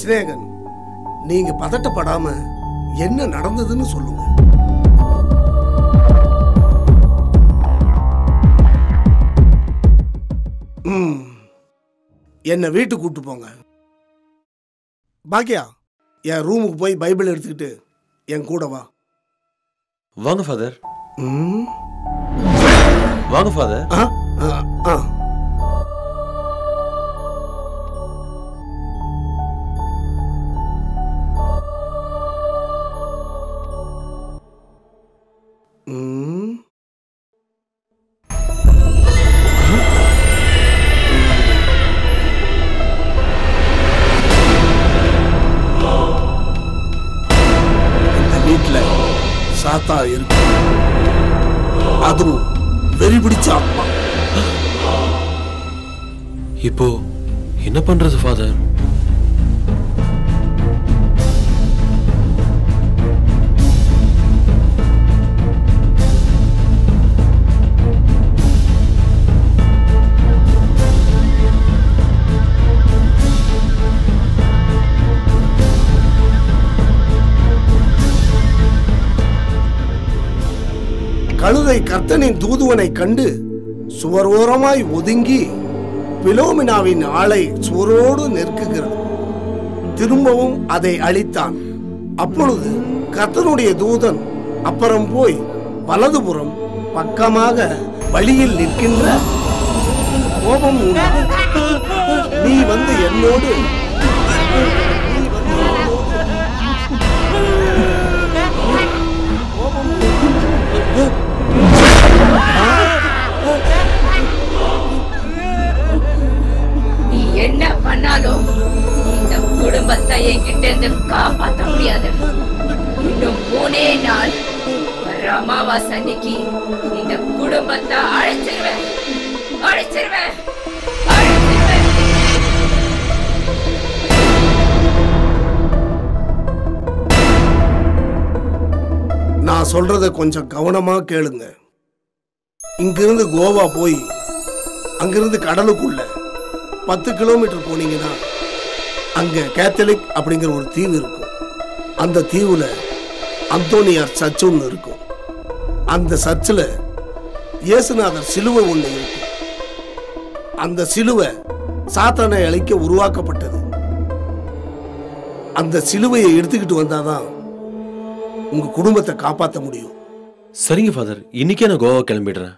ஸ்நேகன், நீங்க பதட்டப்படாம என்ன நடந்ததுன்னு சொல்லுங்க. என்ன வீட்டுக்கு கூட்டு போங்க. பாக்கியா, என் ரூமுக்கு போய் பைபிள் எடுத்துக்கிட்டு என் கூட வா. வாங்க ஃபாதர். வாங்க ஃபாதர். சாத்தா இருக்கு, அதுவும் வெறி பிடிச்ச ஆத்மா. இப்போ என்ன பண்றது ஃபாதர்? கழுதை கர்த்தனின் தூதுவனை கண்டு சுவரோரமாய் ஒதுங்கி பிலோமினாவின் ஆளை சுவரோடு நெருக்குகிறது. திரும்பவும் அதை அழித்தான். அப்பொழுது கர்த்தனுடைய தூதன் அப்புறம் போய் வலதுபுறம் பக்கமாக வழியில் நிற்கின்ற கோபம், நீ வந்து என்னோடு நீ என்ன பண்ணாலும் இந்த குடும்பத்தை என்கிட்ட இருந்து காப்பாற்ற முடியாது. இன்னும் 3 நாள் அமாவாசை அன்னைக்கு இந்த குடும்பத்தை அழைச்சிருவேன். நான் சொல்றத கொஞ்சம் கவனமா கேளுங்க. இங்கிருந்து கோவா போய் அங்கிருந்து கடலுக்குள்ள 10 கிலோமீட்டர் போனீங்கன்னா அங்க கேத்தலிக் அப்படிங்கிற ஒரு தீவு இருக்கும். அந்த தீவுல அந்தோனியார் சர்ச் ஒன்று இருக்கும். அந்த சர்ச்சில் இயேசுநாதர் சிலுவை ஒன்று இருக்கும். அந்த சிலுவை சாத்தானை அழிக்க உருவாக்கப்பட்டது. அந்த சிலுவையை எடுத்துக்கிட்டு வந்தாதான் உங்க குடும்பத்தை காப்பாற்ற முடியும். சரிங்க ஃபாதர், இன்னைக்கே நான் கோவா கிளம்பிடுறேன்.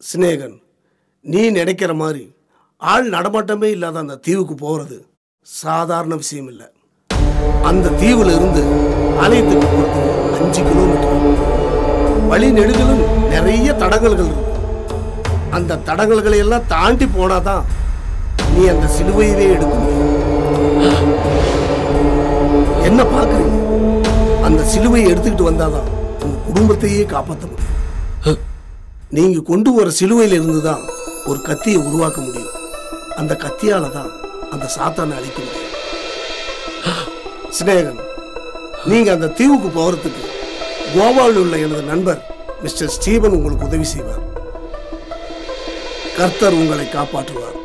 ஸ்நேகன், நீ நினைக்கிற மாதிரி ஆள் நடமாட்டமே இல்லாத அந்த தீவுக்கு போறது சாதாரண விஷயம் இல்லை. அந்த தீவுல இருந்து ஆலயத்துக்கு போறது 5 கிலோமீட்டர். வழி நெடுகிலும் நிறைய தடங்கல்கள் இருக்கும். அந்த தடங்கல்களை எல்லாம் தாண்டி போனாதான் நீ அந்த சிலுவையவே எடுக்க முடியும். என்ன பாக்குறீங்க? அந்த சிலுவையை எடுத்துக்கிட்டு வந்தாதான் உங்க குடும்பத்தையே காப்பாற்ற முடியும். நீங்க கொண்டு வர சிலுவையில இருந்துதான் ஒரு கத்தியை உருவாக்க முடியும். அந்த கத்தியால தான் அந்த சாத்தானை அழிக்க முடியும். ஸ்நேகன், நீங்க அந்த தீவுக்கு போறதுக்கு கோவாவில் உள்ள எனது நண்பர் மிஸ்டர் ஸ்டீவன் உங்களுக்கு உதவி செய்வார். கர்த்தர் உங்களை காப்பாற்றுவார்.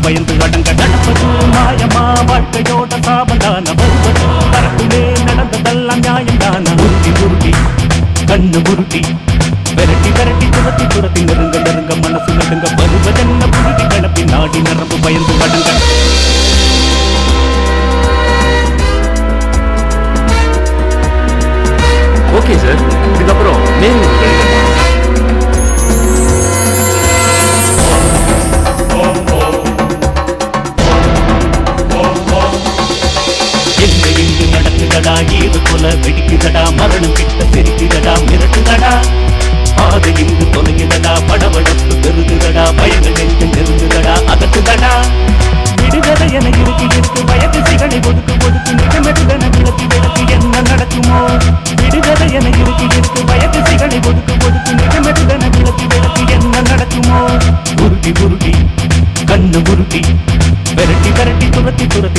பயந்து அடங்க நடப்பது மாயமா வாழ்க்கையோட சாபந்தான வருவது பறக்குமே நடந்ததெல்லாம் நியாயம்தான உருட்டி உருட்டி கண்ணு உருட்டி விரட்டி விரட்டி துரத்தி துரத்தி நெருங்க நெருங்க மனசு நடுங்க வருவதென்ன புழுதி கிளப்பி நாடி நரம்பு பயந்து அடங்க. ஓகே சார், இதுக்கப்புறம் நடக்குதடா ஏது போல வெடிக்குதடா மரணம் கிட்ட தெரிக்குதடா மிரட்டுதடா பாதை இங்கு தொலைக்குதடா படபடப்பு பெருகுதடா பயங்கள் நெஞ்சம் நெருங்குதடா அதட்டுதடா விடுதலை என இருக்கு வயது சிகனை ஒதுக்கு ஒதுக்கு நிஜமெடுதன விளக்கு விளக்கு என்ன நடக்குமோ விடுதலை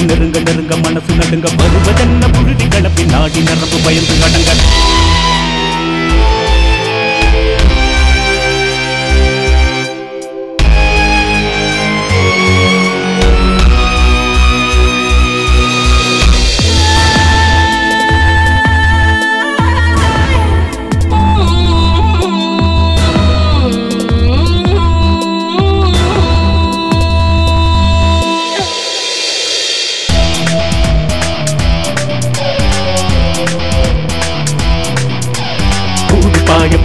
நெருங்க நெருங்க மனசு நடுங்க வருவதென்ன புழுதி கிளப்பி நாடி நரம்பு பயந்து அடங்க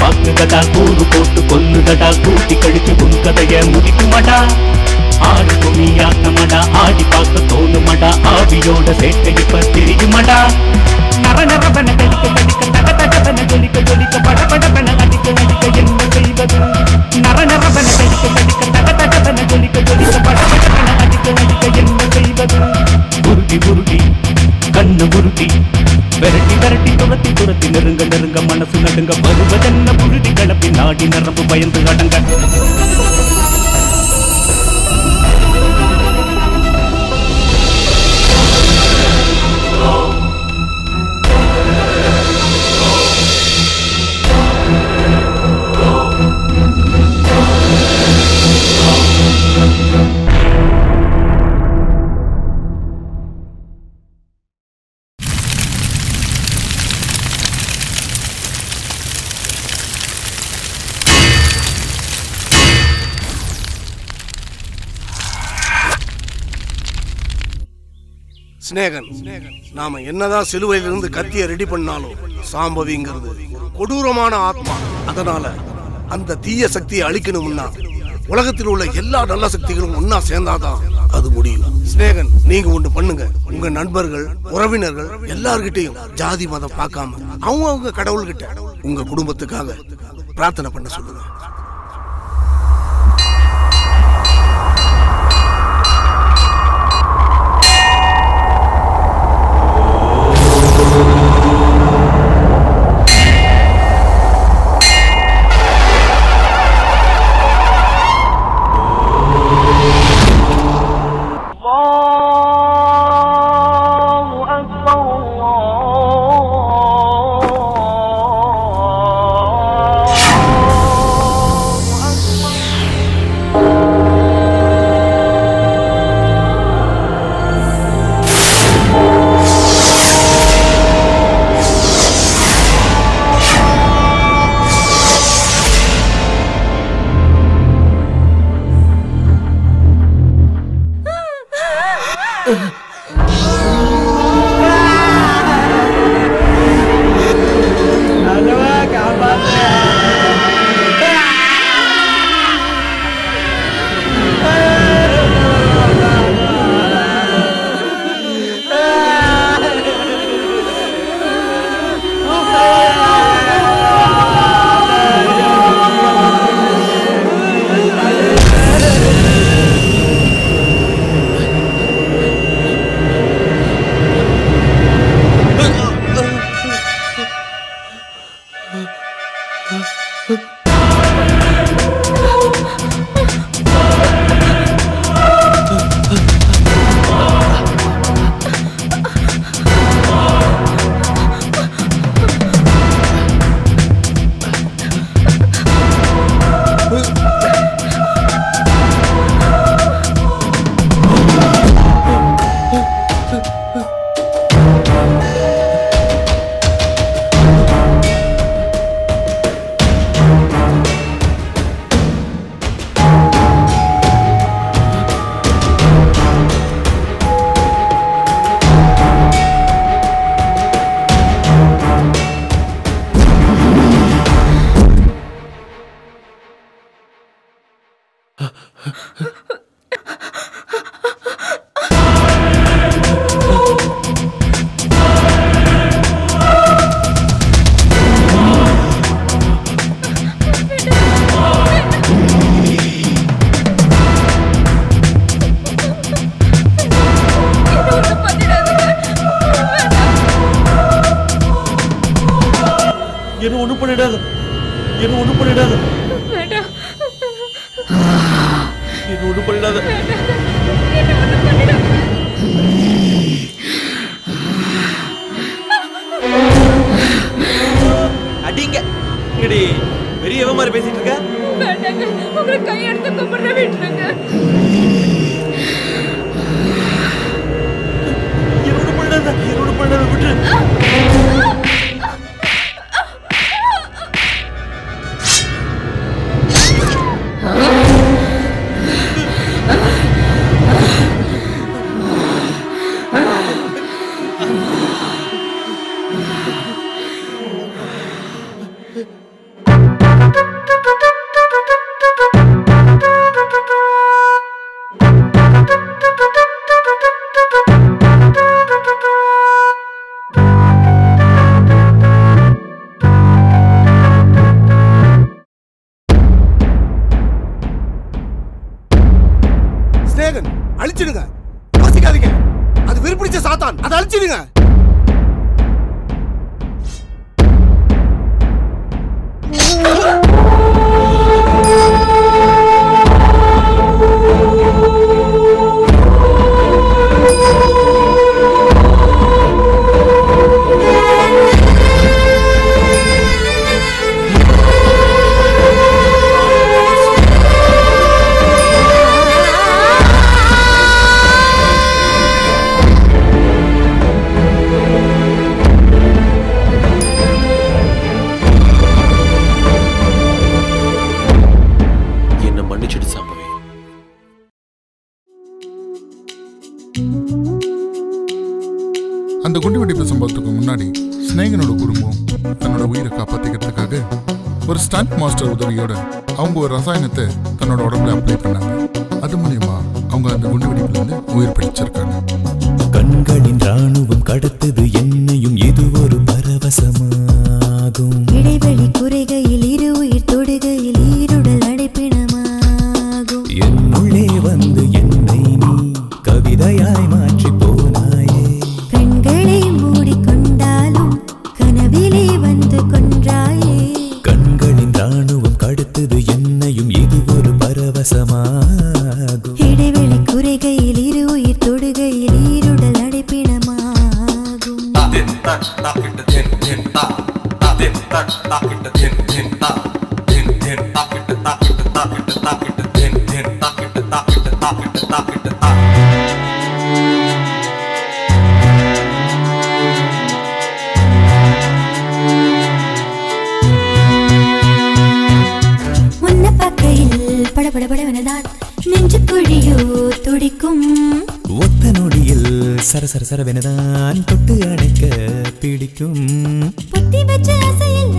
பாக்குதடா கூறு போட்டு கொல்லுதடா கூட்டி கழிச்சு உன் கதைய முடிக்குமடா ஆடு துணி ஆட்டமடா ஆடி பார்க்க தோணுமடா ஆவியோட சேட்டை இப்ப தெரியுமடா நர நரபன கடிக்க கடிக்க தட தடபன ஜொலிக்க ஜொலிக்க படபடபன அடிக்க அடிக்க என்ன செய்வது நர நரபன கடிக்க கடிக்க தட தடபன ஜொலிக்க ஜொலிக்க படபடபன அடிக்க அடிக்க என்ன செய்வது உருட்டி உருட்டி கண்ணு உருட்டி விரட்டி விரட்டி துரத்தி துரத்தி நெருங்க நெருங்க மனசு நடுங்க வருவதென்ன புழுதி கிளப்பி நாடி நரம்பு பயந்து அடங்க ஸ்நேகன், நாம என்னதான் சிலுவையிலிருந்து கத்திய ரெடி பண்ணாலும் சாம்பவிங்கிறது கொடூரமான ஆத்மா. அதனால அந்த தீய சக்தியை அழிக்கணும்னா உலகத்தில் உள்ள எல்லா நல்ல சக்திகளும் ஒன்னா சேர்ந்தாதான் அது முடியும். ஸ்நேகன், நீங்க ஒண்ணு பண்ணுங்க. உங்க நண்பர்கள், உறவினர்கள் எல்லார்கிட்டையும் ஜாதி மதம் பார்க்காம அவங்க கடவுள்கிட்ட உங்க குடும்பத்துக்காக பிரார்த்தனை பண்ண சொல்லுங்க. என்ன ஒண்ணு பண்ணிடாத என்கிட்ட பேசிட்டு இருக்க? வேண்டாங்க, உங்களை கையெடுத்து கும்பிடுற விட்டுருங்க. என்னோட பண்ணாத விட்டு. ஸ்நேகன் அழிச்சிடுங்க, யோசிக்காதீங்க. அது விருப்பிடிச்ச சாத்தான், அதை அழிச்சிடுங்க. அந்த குண்டுவெடிப்பு சம்பவத்துக்கு முன்னாடி ஸ்நேகனோட குடும்பம் தன்னோட உயிரை காப்பாத்திக்கிறதுக்காக ஒரு ஸ்டண்ட் மாஸ்டர் உதவியோட அவங்க ஒரு ரசாயனத்தை தன்னோட உடம்புல அப்ளை பண்ணாங்க. அது மூலியமா அவங்க அந்த குண்டுவெடிப்புல இருந்து உயிர் பிழைச்சிருக்காங்க. கண்களின் ராணுவம் கடத்தது என்னையும் இது ஒரு பரவசமாகும். இடைவெளி குறைகையில் இரு உயிர் தொடுகையில் ஈருடல் அடைப்பினமாகும். என்னுள்ளே வந்து என்னை நீ கவிதையாய் மாற்றி போனாயே. கண்களை மூடிக்கொண்டாலும் கனவிலே வந்து கொன்றாயே. கண்களின் ராணுவம் கடத்தது என்னையும் இது ஒரு பரவசமாகும். இடைவெளி குறைகையில் இரு உயிர் தொடுகையில் ஈருடல் அடைப்பினமாகும். முன்ன பார்க்கையில் படபடபடவனதான் நெஞ்சு குழியோ துடிக்கும். ஒத்த நொடியில் சரசர சரவெனதான் தொட்டு அணைக்க பிடிக்கும். பொத்தி வச்ச ஆசையில்